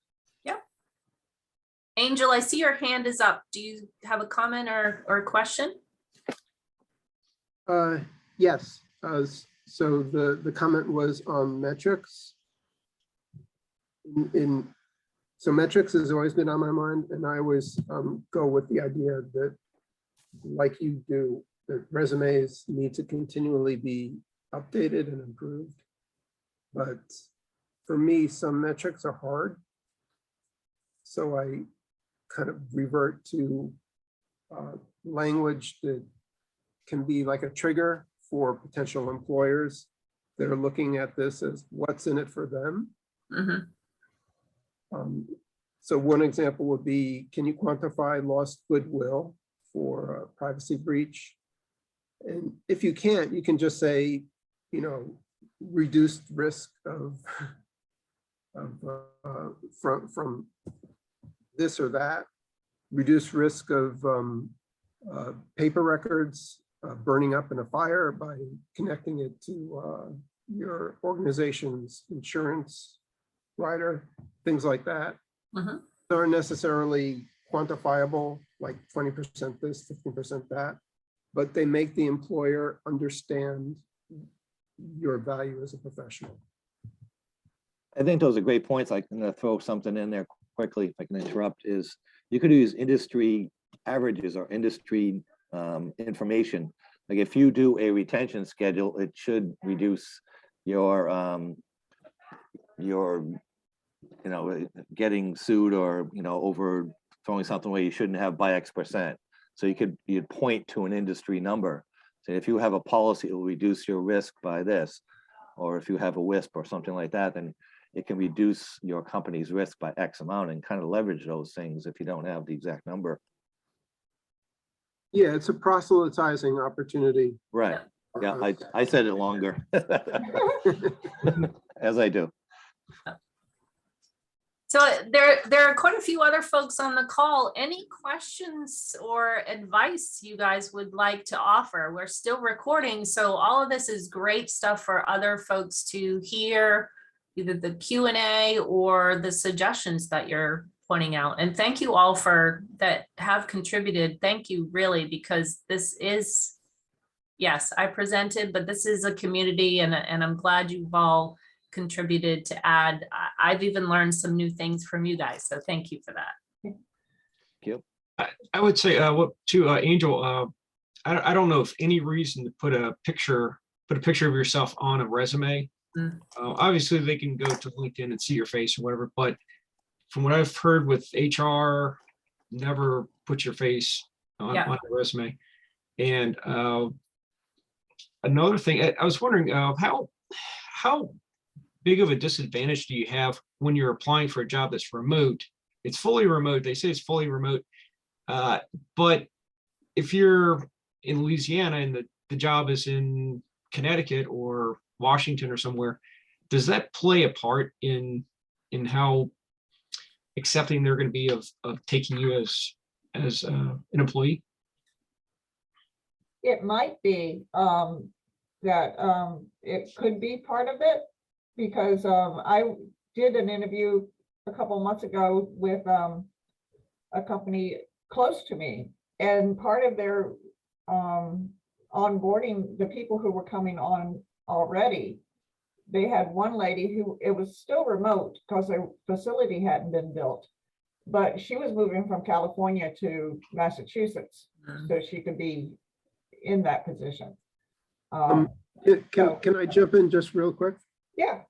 Angel, I see your hand is up. Do you have a comment or a question? Yes. So the comment was on metrics. So metrics has always been on my mind, and I always go with the idea that, like you do, that resumes need to continually be updated and improved. But for me, some metrics are hard. So I kind of revert to language that can be like a trigger for potential employers that are looking at this as what's in it for them. So one example would be, can you quantify lost goodwill for a privacy breach? And if you can't, you can just say, reduced risk from this or that, reduced risk of paper records burning up in a fire by connecting it to your organization's insurance rider, things like that. They aren't necessarily quantifiable, like 20% this, 15% that, but they make the employer understand your value as a professional. I think those are great points. I'm going to throw something in there quickly, if I can interrupt, is you could use industry averages or industry information. Like if you do a retention schedule, it should reduce your getting sued or, over throwing something away you shouldn't have by X%. So you'd point to an industry number. So if you have a policy, it will reduce your risk by this, or if you have a WISP or something like that, then it can reduce your company's risk by X amount, and kind of leverage those things if you don't have the exact number. Yeah, it's a proselytizing opportunity. Right. Yeah, I said it longer. As I do. So there are quite a few other folks on the call. Any questions or advice you guys would like to offer? We're still recording, so all of this is great stuff for other folks to hear, either the Q&A or the suggestions that you're pointing out. And thank you all that have contributed. Thank you, really, because this is, yes, I presented, but this is a community, and I'm glad you've all contributed to add. I've even learned some new things from you guys, so thank you for that. Thank you. I would say what to Angel. I don't know if any reason to put a picture of yourself on a resume. Mm. Obviously, they can go to LinkedIn and see your face or whatever. But from what I've heard with HR, never put your face on, Yeah. on a resume. And another thing, I was wondering how big of a disadvantage do you have when you're applying for a job that's remote? It's fully remote. They say it's fully remote. But if you're in Louisiana and the job is in Connecticut or Washington or somewhere, does that play a part in how accepting they're going to be of taking you as an employee? It might be that it could be part of it, because I did an interview a couple months ago with a company close to me, and part of their onboarding the people who were coming on already, they had one lady who, it was still remote because their facility hadn't been built, but she was moving from California to Massachusetts so she could be in that position. Can I jump in just real quick? Yeah.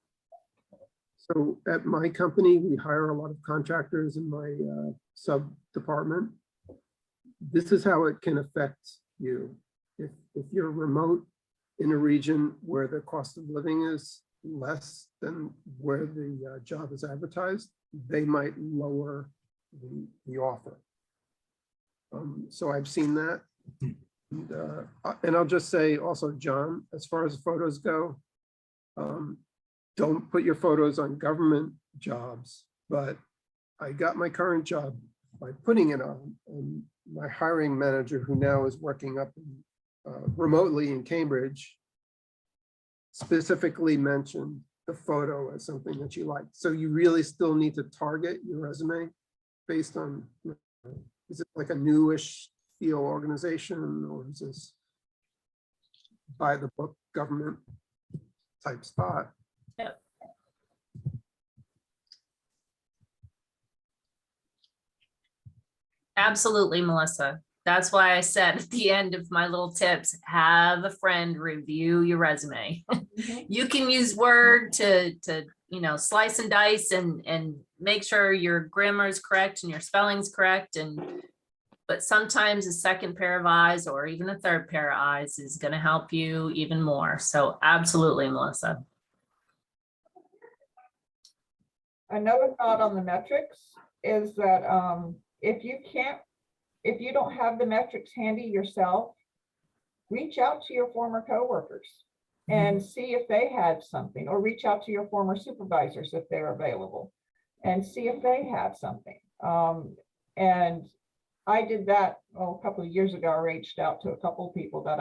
So at my company, we hire a lot of contractors in my sub department. This is how it can affect you. If you're remote in a region where the cost of living is less than where the job is advertised, they might lower the offer. So I've seen that. And I'll just say also, John, as far as photos go, don't put your photos on government jobs, but I got my current job by putting it on. And my hiring manager, who now is working up remotely in Cambridge, specifically mentioned the photo as something that you like. So you really still need to target your resume based on, is it like a newish feel organization, or is this by the book government type spot? Yep. Absolutely, Melissa. That's why I said at the end of my little tips, have a friend review your resume. You can use Word to slice and dice and make sure your grammar is correct and your spelling's correct, but sometimes a second pair of eyes or even a third pair of eyes is going to help you even more. So absolutely, Melissa. Another thought on the metrics is that if you don't have the metrics handy yourself, reach out to your former coworkers and see if they have something, or reach out to your former supervisors if they're available and see if they have something. And I did that a couple of years ago. I reached out to a couple of people that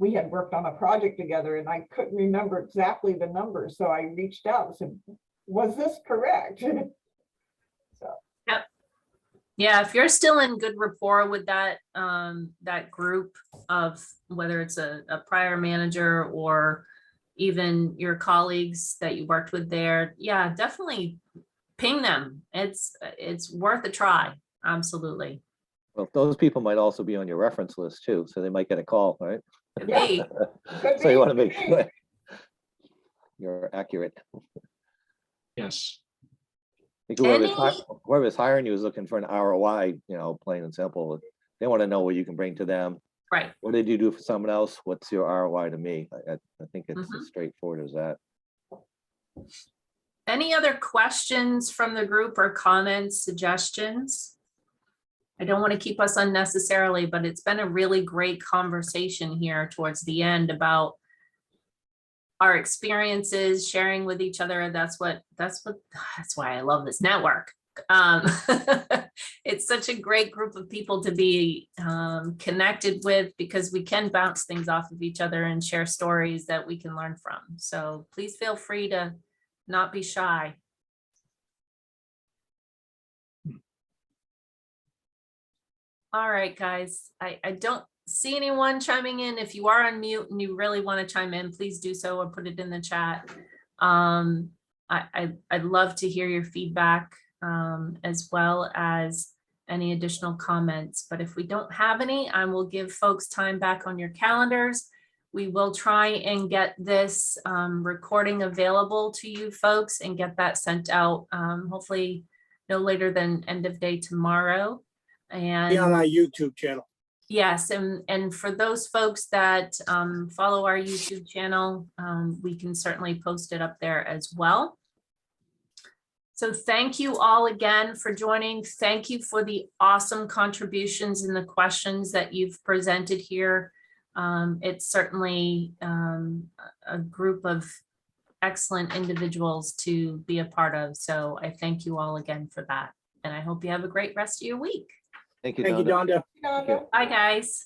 we had worked on a project together, and I couldn't remember exactly the numbers. So I reached out and said, was this correct? So. Yep. Yeah, if you're still in good rapport with that that group of, whether it's a prior manager or even your colleagues that you worked with there, yeah, definitely ping them. It's worth a try. Absolutely. Well, those people might also be on your reference list too, so they might get a call, right? Hey, So you want to make sure you're accurate. Yes. I think whoever's hiring you is looking for an ROI, plain and simple. They want to know what you can bring to them. right. What did you do for someone else? What's your ROI to me? I think it's Mhm. as straightforward as that. Any other questions from the group or comments, suggestions? I don't want to keep us unnecessarily, but it's been a really great conversation here towards the end about our experiences, sharing with each other. That's why I love this network. It's such a great group of people to be connected with, because we can bounce things off of each other and share stories that we can learn from. So please feel free to not be shy. All right, guys, I don't see anyone chiming in. If you are on mute and you really want to chime in, please do so or put it in the chat. I'd love to hear your feedback, as well as any additional comments. But if we don't have any, I will give folks time back on your calendars. We will try and get this recording available to you folks and get that sent out, hopefully no later than end of day tomorrow. Be on And our YouTube channel. yes, and for those folks that follow our YouTube channel, we can certainly post it up there as well. So thank you all again for joining. Thank you for the awesome contributions and the questions that you've presented here. It's certainly a group of excellent individuals to be a part of. So I thank you all again for that. And I hope you have a great rest of your week. Thank you, Thank you, Donda. Donda. Rhonda? Bye, guys.